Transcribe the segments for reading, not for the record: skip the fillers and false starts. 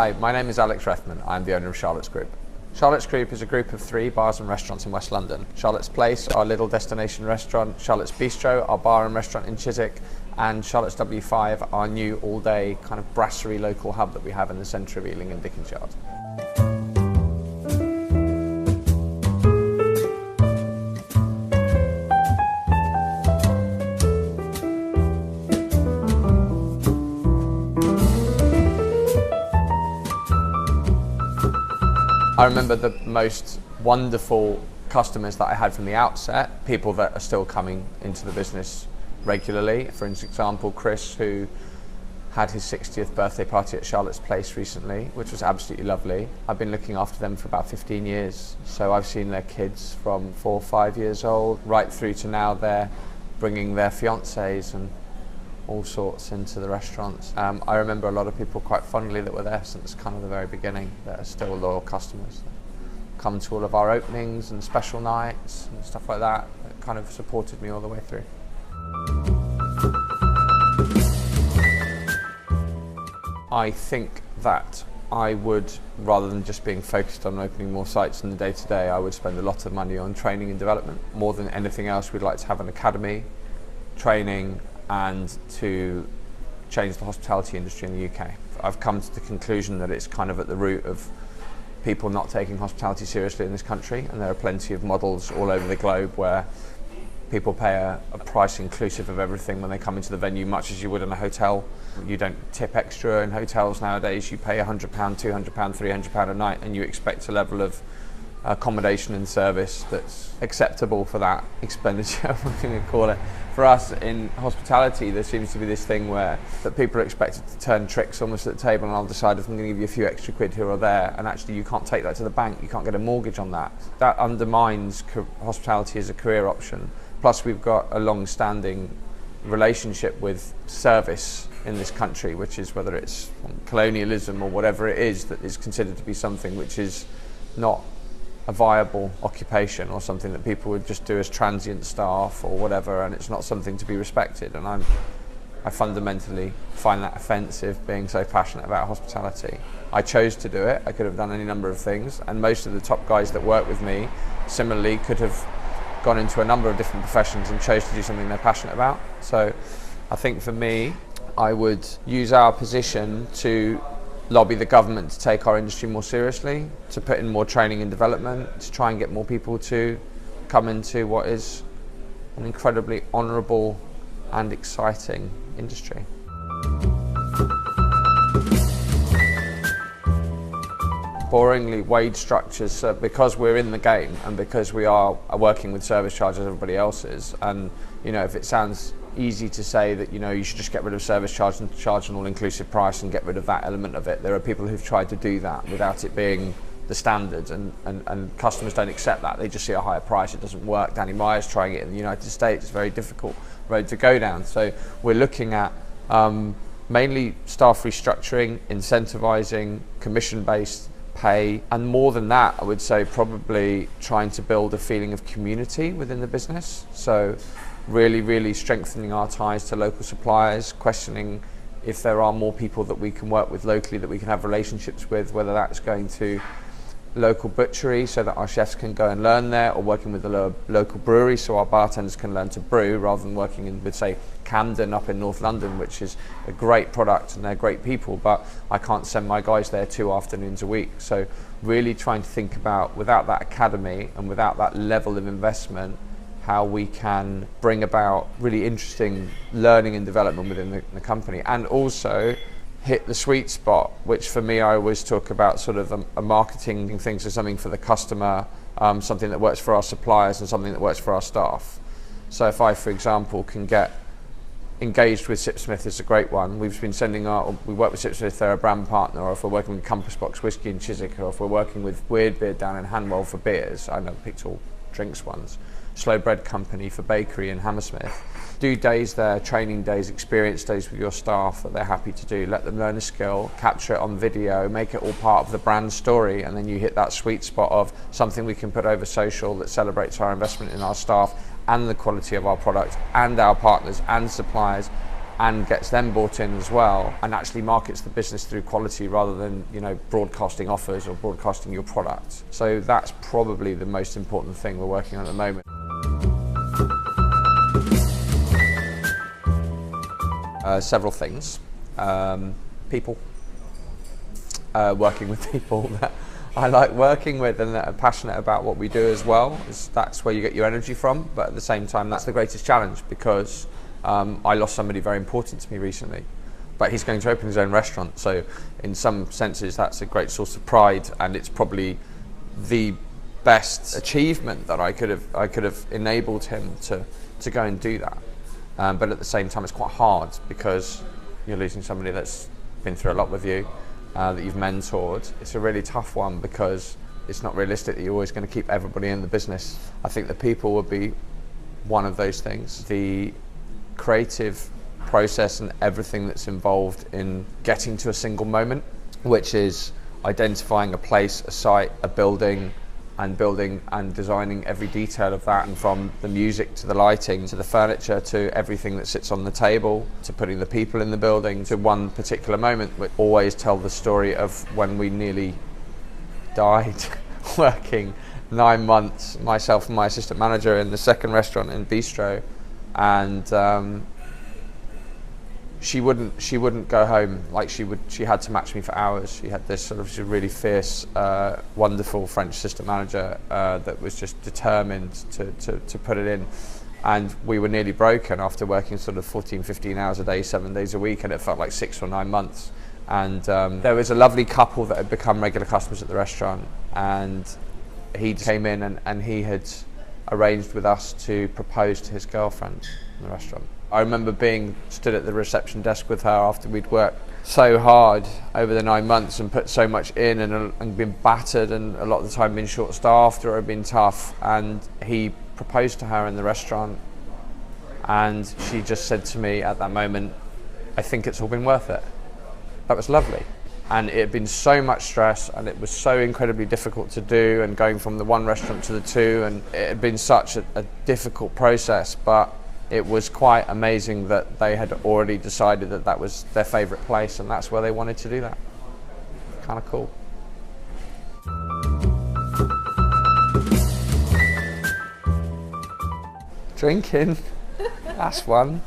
Hi, my name is Alex Wrethman. I'm the owner of Charlotte's Group. Charlotte's Group is a group of 3 bars and restaurants in West London. Charlotte's Place, our little destination restaurant, Charlotte's Bistro, our bar and restaurant in Chiswick, and Charlotte's W5, our new all-day kind of brasserie local hub that we have in the centre of Ealing and Dickens Yard. I remember the most wonderful customers that I had from the outset, people that are still coming into the business regularly. For example, Chris, who had his 60th birthday party at Charlotte's Place recently, which was absolutely lovely. I've been looking after them for about 15 years. So I've seen their kids from 4 or 5 years old, right through to now they're bringing their fiancés and all sorts into the restaurants. I remember a lot of people quite fondly that were there since kind of the very beginning that are still loyal customers. Come to all of our openings and special nights and stuff like that. It kind of supported me all the way through. I think that I would, rather than just being focused on opening more sites in the day-to-day, I would spend a lot of money on training and development. More than anything else, we'd like to have an academy, training, and to change the hospitality industry in the UK. I've come to the conclusion that it's kind of at the root of people not taking hospitality seriously in this country, and there are plenty of models all over the globe where people pay a price inclusive of everything when they come into the venue, much as you would in a hotel. You don't tip extra in hotels nowadays. You pay £100, £200, £300 a night, and you expect a level of accommodation and service that's acceptable for that expenditure, what can you call it. For us in hospitality, there seems to be this thing where that people are expected to turn tricks almost at the table, and I'll decide if I'm going to give you a few extra quid here or there, and actually you can't take that to the bank, you can't get a mortgage on that. That undermines hospitality as a career option. Plus we've got a long-standing relationship with service in this country, which is, whether it's colonialism or whatever it is, that is considered to be something which is not a viable occupation, or something that people would just do as transient staff or whatever, and it's not something to be respected. And I fundamentally find that offensive, being so passionate about hospitality. I chose to do it. I could have done any number of things, and most of the top guys that work with me similarly could have gone into a number of different professions and chose to do something they're passionate about. So I think for me, I would use our position to lobby the government to take our industry more seriously, to put in more training and development, to try and get more people to come into what is an incredibly honourable and exciting industry. Boringly, wage structures, because we're in the game and because we are working with service charges as everybody else is, and if it sounds easy to say that you should just get rid of service charge and charge an all-inclusive price and get rid of that element of it. There are people who've tried to do that without it being the standard, and customers don't accept that. They just see a higher price. It doesn't work. Danny Meyer's trying it in the United States. It's a very difficult road to go down. So we're looking at mainly staff restructuring, incentivising, commission-based pay, and more than that, I would say probably trying to build a feeling of community within the business. So really strengthening our ties to local suppliers, questioning if there are more people that we can work with locally, that we can have relationships with, whether that's going to local butchery so that our chefs can go and learn there, or working with the local brewery so our bartenders can learn to brew, rather than working in, with, say, Camden up in North London, which is a great product and they're great people, but I can't send my guys there 2 afternoons a week. So really trying to think about, without that academy and without that level of investment, how we can bring about really interesting learning and development within the company, and also hit the sweet spot, which for me, I always talk about sort of a marketing thing, so something for the customer, something that works for our suppliers, and something that works for our staff. So if I, for example, can get engaged with Sipsmith, is a great one. We've been we work with Sipsmith, they're a brand partner, or if we're working with Compass Box Whiskey in Chiswick, or if we're working with Weird Beard down in Hanwell for beers, I know I picked all drinks ones, Slow Bread Company for bakery in Hammersmith. Do days there, training days, experience days with your staff that they're happy to do. Let them learn a skill, capture it on video, make it all part of the brand story, and then you hit that sweet spot of something we can put over social that celebrates our investment in our staff and the quality of our product and our partners and suppliers and gets them bought in as well, and actually markets the business through quality rather than, you know, broadcasting offers or broadcasting your product. So that's probably the most important thing we're working on at the moment. Several things. People. Working with people that I like working with and that are passionate about what we do as well. That's where you get your energy from, but at the same time that's the greatest challenge, because I lost somebody very important to me recently, but he's going to open his own restaurant, so in some senses that's a great source of pride, and it's probably the best achievement that I could have enabled him to go and do that. But at the same time it's quite hard, because you're losing somebody that's been through a lot with you, that you've mentored. It's a really tough one, because it's not realistic that you're always going to keep everybody in the business. I think the people would be one of those things. The creative process and everything that's involved in getting to a single moment, which is identifying a place, a site, a building and designing every detail of that, and from the music to the lighting to the furniture to everything that sits on the table to putting the people in the building to one particular moment. We always tell the story of when we nearly died working 9 months, myself and my assistant manager, in the second restaurant in Bistro, and she wouldn't go home. Like she had to match me for hours. She had this sort of really fierce, wonderful French assistant manager that was just determined to put it in. And we were nearly broken after working sort of 14, 15 hours a day, 7 days a week, and it felt like 6 or 9 months. And there was a lovely couple that had become regular customers at the restaurant, and he came in and he had arranged with us to propose to his girlfriend in the restaurant. I remember being stood at the reception desk with her after we'd worked so hard over the 9 months and put so much in, and been battered, and a lot of the time been short-staffed or had been tough, and he proposed to her in the restaurant, and she just said to me at that moment, "I think it's all been worth it." That was lovely. And it had been so much stress, and it was so incredibly difficult to do, and going from the one restaurant to the two, and it had been such a difficult process, but it was quite amazing that they had already decided that that was their favourite place, and that's where they wanted to do that. Kind of cool. Drinking, that's one.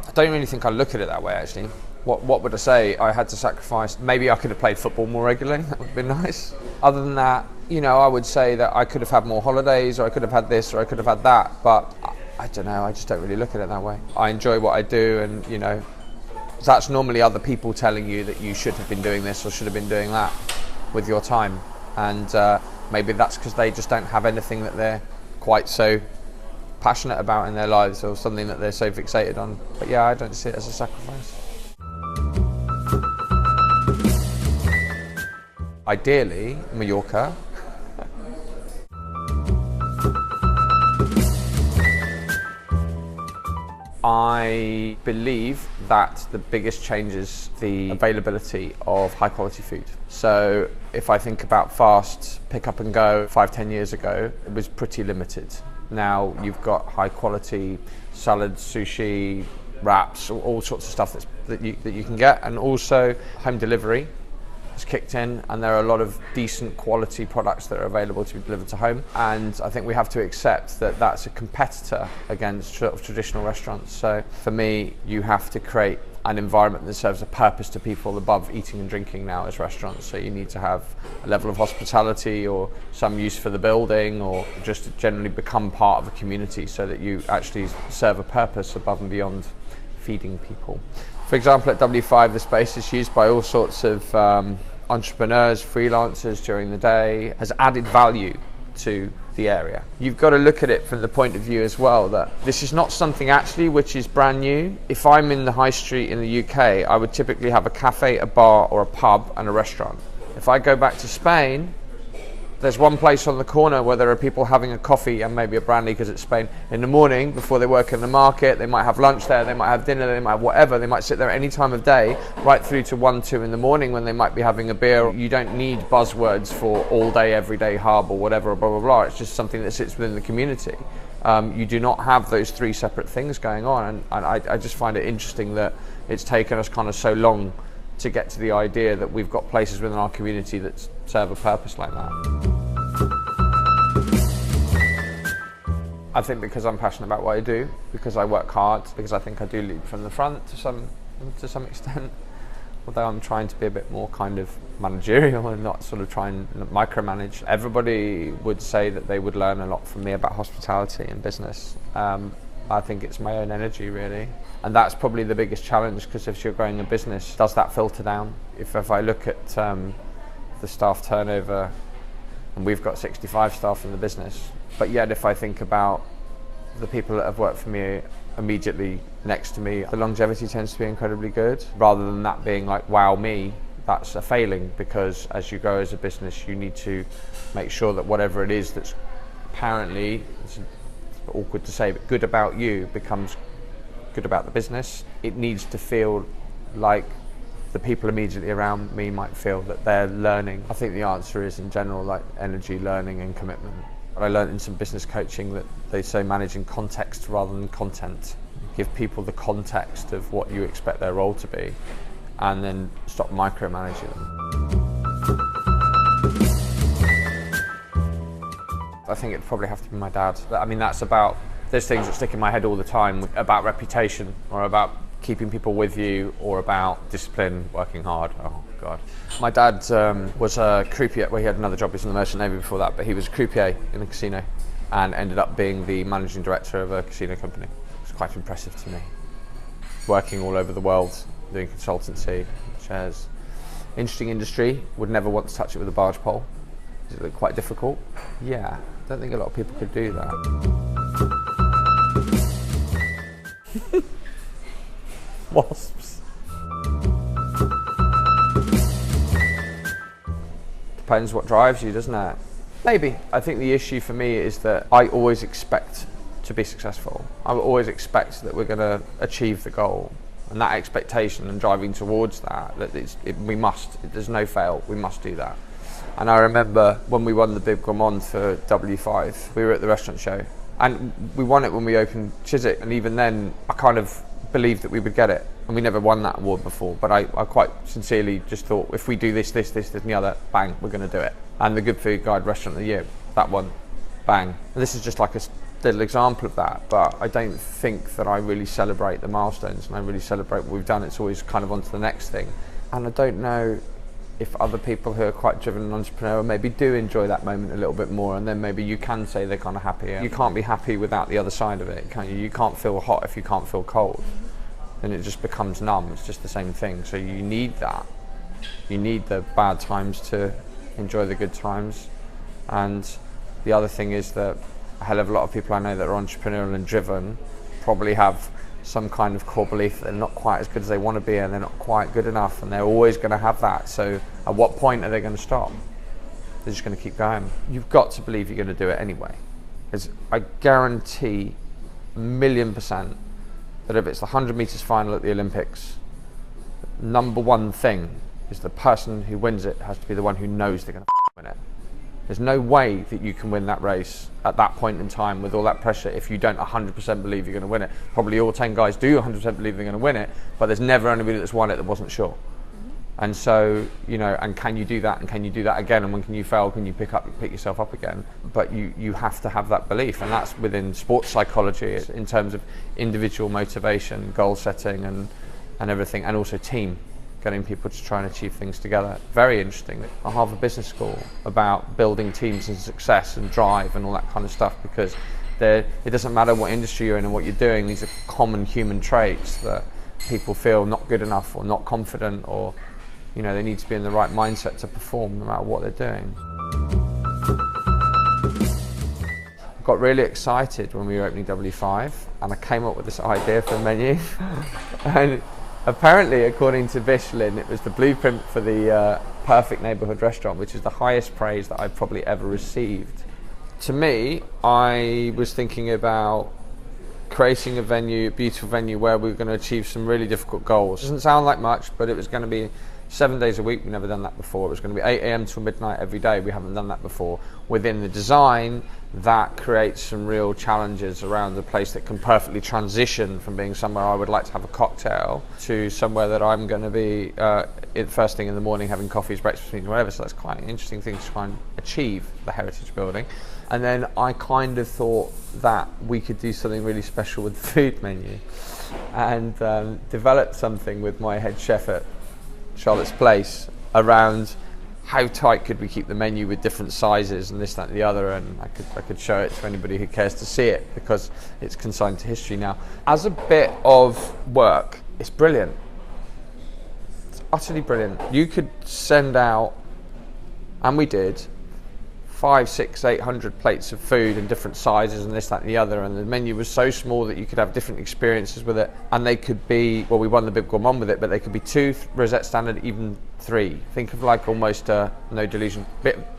I don't really think I look at it that way, actually. What would I say? I had to sacrifice. Maybe I could have played football more regularly. That would have been nice. Other than that, you know, I would say that I could have had more holidays, or I could have had this, or I could have had that. But I don't know. I just don't really look at it that way. I enjoy what I do, and you know, that's normally other people telling you that you should have been doing this or should have been doing that with your time. And maybe that's because they just don't have anything that they're quite so passionate about in their lives, or something that they're so fixated on. But yeah, I don't see it as a sacrifice. Ideally, Mallorca. I believe that the biggest change is the availability of high quality food. So if I think about fast pick up and go 5-10 years ago, it was pretty limited. Now you've got high quality salads, sushi, wraps, all sorts of stuff that you can get, and also home delivery has kicked in, and there are a lot of decent quality products that are available to be delivered to home. And I think we have to accept that that's a competitor against sort of traditional restaurants. So for me, you have to create an environment that serves a purpose to people above eating and drinking now as restaurants. So you need to have a level of hospitality or some use for the building, or just to generally become part of a community so that you actually serve a purpose above and beyond feeding people. For example, at W5, the space is used by all sorts of entrepreneurs, freelancers during the day, has added value to the area. You've got to look at it from the point of view as well that this is not something actually which is brand new. If I'm in the high street in the UK, I would typically have a cafe, a bar or a pub and a restaurant. If I go back to Spain, There's one place on the corner where there are people having a coffee and maybe a brandy because it's Spain in the morning before they work in the market. They might have lunch there, they might have dinner, they might have whatever. They might sit there any time of day, right through to 1, 2 in the morning when they might be having a beer. You don't need buzzwords for all day, everyday hub or whatever, blah, blah, blah. It's just something that sits within the community. You do not have those 3 separate things going on. And I just find it interesting that it's taken us kind of so long to get to the idea that we've got places within our community that serve a purpose like that. I think because I'm passionate about what I do, because I work hard, because I think I do lead from the front to some extent, although I'm trying to be a bit more kind of managerial and not sort of try and micromanage. Everybody would say that they would learn a lot from me about hospitality and business. I think it's my own energy really, and that's probably the biggest challenge, because if you're growing a business, does that filter down? If I look at the staff turnover, and we've got 65 staff in the business, but yet if I think about the people that have worked for me immediately next to me, the longevity tends to be incredibly good, rather than that being like, wow me, that's a failing, because as you grow as a business, you need to make sure that whatever it is that's apparently, it's awkward to say, but good about you becomes good about the business. It needs to feel like the people immediately around me might feel that they're learning. I think the answer is in general like energy, learning and commitment. I learned in some business coaching that they say managing context rather than content. Give people the context of what you expect their role to be, and then stop micromanaging them. I think it'd probably have to be my dad. I mean, there's things that stick in my head all the time about reputation, or about keeping people with you, or about discipline, working hard. Oh God. My dad was a croupier. Well, he had another job, he was in the Merchant Navy before that, but he was a croupier in a casino and ended up being the managing director of a casino company. It was quite impressive to me. Working all over the world, doing consultancy, shares. Interesting industry, would never want to touch it with a barge pole. Does it look quite difficult? Yeah, I don't think a lot of people could do that. Wasps. Depends what drives you, doesn't it? Maybe. I think the issue for me is that I always expect to be successful. I always expect that we're going to achieve the goal. And that expectation and driving towards that, there's no fail, we must do that. And I remember when we won the Bib Gourmand for W5, we were at the restaurant show. And we won it when we opened Chiswick, and even then I kind of believed that we would get it. And we never won that award before, but I quite sincerely just thought, if we do this, and the other, bang, we're going to do it. And the Good Food Guide Restaurant of the Year, that one, bang. And this is just like a little example of that, but I don't think that I really celebrate the milestones, and I really celebrate what we've done. It's always kind of on to the next thing. And I don't know if other people who are quite driven and entrepreneurial maybe do enjoy that moment a little bit more, and then maybe you can say they're kind of happy. You can't be happy without the other side of it, can you? You can't feel hot if you can't feel cold. Then it just becomes numb. It's just the same thing. So you need that. You need the bad times to enjoy the good times. And the other thing is that a hell of a lot of people I know that are entrepreneurial and driven probably have some kind of core belief that they're not quite as good as they want to be, and they're not quite good enough, and they're always going to have that. So at what point are they going to stop? They're just going to keep going. You've got to believe you're going to do it anyway. Because I guarantee 1,000,000% that if it's the 100 metres final at the Olympics, number one thing is the person who wins it has to be the one who knows they're going to win it. There's no way that you can win that race at that point in time with all that pressure if you don't 100% believe you're going to win it. Probably all 10 guys do 100% believe they're going to win it, but there's never anybody that's won it that wasn't sure. And so, you know, and can you do that, and can you do that again, and when can you fail, can you pick yourself up again? But you have to have that belief, and that's within sports psychology in terms of individual motivation, goal setting and everything, and also team, getting people to try and achieve things together. Very interesting. At Harvard Business School about building teams and success and drive and all that kind of stuff, because it doesn't matter what industry you're in and what you're doing, these are common human traits that people feel not good enough or not confident, or you know, they need to be in the right mindset to perform no matter what they're doing. I got really excited when we were opening W5, and I came up with this idea for a menu. And Apparently, according to Michelin, it was the blueprint for the perfect neighbourhood restaurant, which is the highest praise that I've probably ever received. To me, I was thinking about creating a venue, a beautiful venue where we were going to achieve some really difficult goals. Doesn't sound like much, but it was going to be 7 days a week. We've never done that before. It was going to be 8 a.m. till midnight every day. We haven't done that before. Within the design, that creates some real challenges around a place that can perfectly transition from being somewhere I would like to have a cocktail to somewhere that I'm going to be first thing in the morning having coffees, breakfast, meetings, whatever. So that's quite an interesting thing to try and achieve, the heritage building. And then I kind of thought that we could do something really special with the food menu, and developed something with my head chef at Charlotte's Place around how tight could we keep the menu with different sizes and this, that and the other, and I could show it to anybody who cares to see it because it's consigned to history now. As a bit of work, it's brilliant. It's utterly brilliant. You could send out, and we did, 500, 600, 800 plates of food in different sizes and this, that and the other, and the menu was so small that you could have different experiences with it, and they could be, well, we won the Bib Gourmand with it, but they could be 2 rosette standard, even 3. Think of like almost no delusion,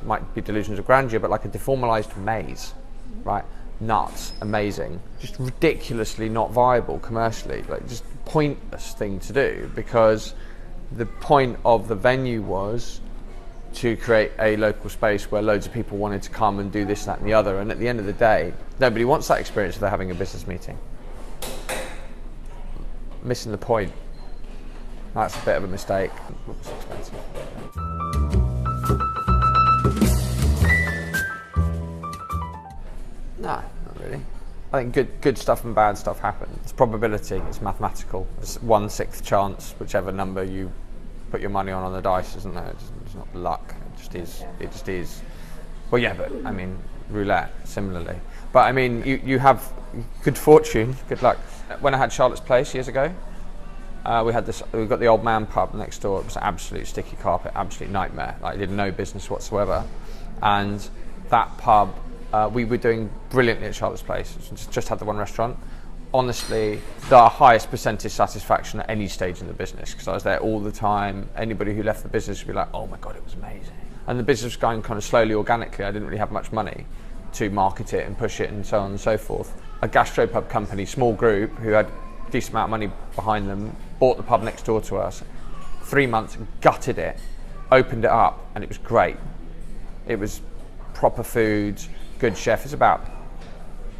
might be delusions of grandeur, but like a deformalized maze, right? Nuts, amazing, just ridiculously not viable commercially, like just pointless thing to do, because the point of the venue was to create a local space where loads of people wanted to come and do this, that and the other, and at the end of the day, nobody wants that experience if they're having a business meeting. Missing the point. That's a bit of a mistake. It's expensive. No, not really. I think good stuff and bad stuff happen. It's probability, it's mathematical. It's 1/6 chance, whichever number you put your money on the dice, isn't there? It's not luck, it just is. Well, yeah, but I mean, roulette, similarly. But I mean, you have good fortune, good luck. When I had Charlotte's Place years ago, we got the Old Man pub next door. It was an absolute sticky carpet, absolute nightmare. Like, it did no business whatsoever. And that pub, we were doing brilliantly at Charlotte's Place. Just had the one restaurant. Honestly, the highest percentage satisfaction at any stage in the business, because I was there all the time. Anybody who left the business would be like, oh my God, it was amazing. And the business was going kind of slowly, organically. I didn't really have much money to market it and push it and so on and so forth. A gastropub company, small group, who had a decent amount of money behind them, bought the pub next door to us, 3 months, gutted it, opened it up, and it was great. It was proper food, good chef. It's about,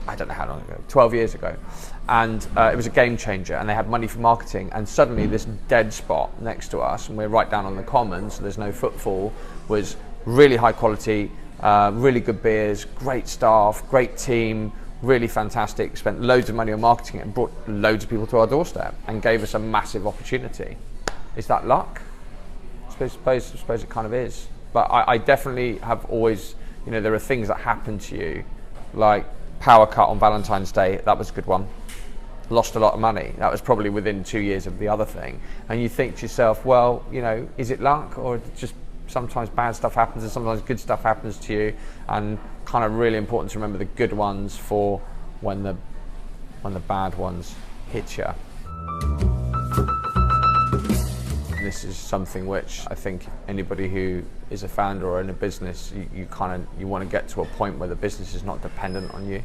I don't know how long ago, 12 years ago. And it was a game changer, and they had money for marketing, and suddenly this dead spot next to us, and we're right down on the common, so there's no footfall, was really high quality, really good beers, great staff, great team, really fantastic, spent loads of money on marketing it and brought loads of people to our doorstep and gave us a massive opportunity. Is that luck? I suppose it kind of is. But I definitely have always, there are things that happen to you, like power cut on Valentine's Day, that was a good one. Lost a lot of money. That was probably within 2 years of the other thing. And you think to yourself, well, is it luck, or just sometimes bad stuff happens and sometimes good stuff happens to you? And kind of really important to remember the good ones for when the bad ones hit you. This is something which I think anybody who is a founder or in a business, you want to get to a point where the business is not dependent on you.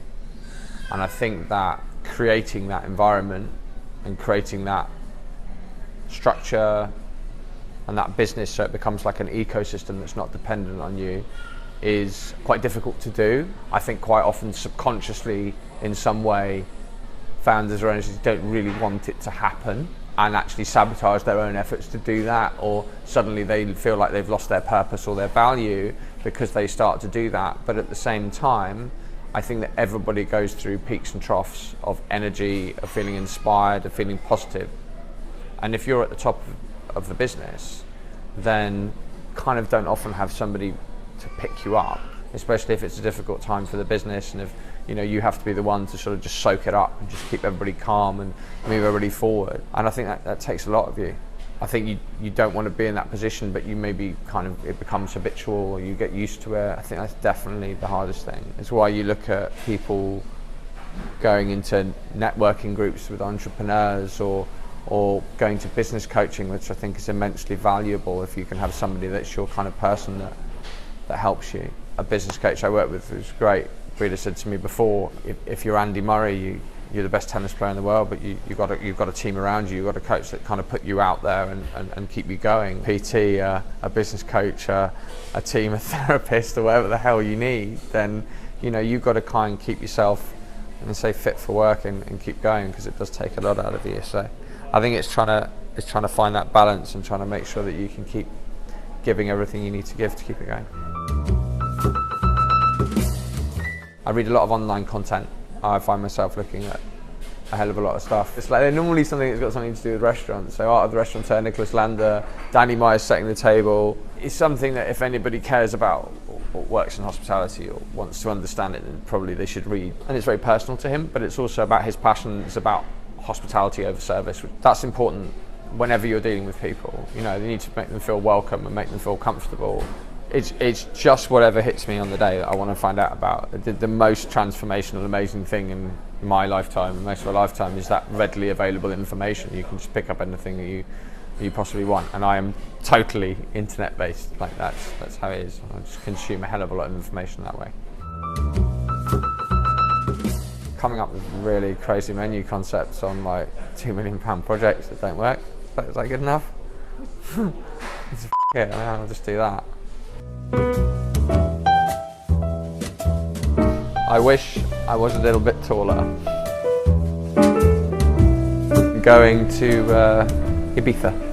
And I think that creating that environment and creating that structure and that business so it becomes like an ecosystem that's not dependent on you is quite difficult to do. I think quite often subconsciously in some way founders or owners don't really want it to happen and actually sabotage their own efforts to do that, or suddenly they feel like they've lost their purpose or their value because they start to do that. But at the same time, I think that everybody goes through peaks and troughs of energy, of feeling inspired, of feeling positive. And if you're at the top of the business, then kind of don't often have somebody to pick you up, especially if it's a difficult time for the business, and if you have to be the one to sort of just soak it up and just keep everybody calm and move everybody forward. And I think that takes a lot of you. I think you don't want to be in that position, but you maybe it becomes habitual, or you get used to it. I think that's definitely the hardest thing. It's why you look at people going into networking groups with entrepreneurs, or or going to business coaching, which I think is immensely valuable if you can have somebody that's your kind of person that helps you. A business coach I worked with who's great, Breda said to me before, if you're Andy Murray, you're the best tennis player in the world, but you've got a team around you, you've got a coach that kind of put you out there and keep you going. PT, a business coach, a team, a therapist, or whatever the hell you need, then you've got to kind of keep yourself and say fit for work and keep going, because it does take a lot out of you. So I think it's trying to find that balance and trying to make sure that you can keep giving everything you need to give to keep it going. I read a lot of online content. I find myself looking at a hell of a lot of stuff. It's like they're normally something that's got something to do with restaurants. So Art of the Restaurateur, Nicholas Lander, Danny Meyer's Setting the Table. It's something that if anybody cares about or works in hospitality or wants to understand it, then probably they should read. And it's very personal to him, but it's also about his passion. It's about hospitality over service. That's important whenever you're dealing with people. You need to make them feel welcome and make them feel comfortable. It's just whatever hits me on the day that I want to find out about. The most transformational, amazing thing in my lifetime, and most of my lifetime, is that readily available information. You can just pick up anything that you possibly want, and I am totally internet based. Like that's how it is. I just consume a hell of a lot of information that way. Coming up with really crazy menu concepts on like £2 million projects that don't work. Is that good enough? I'll just do that. I wish I was a little bit taller. Going to Ibiza.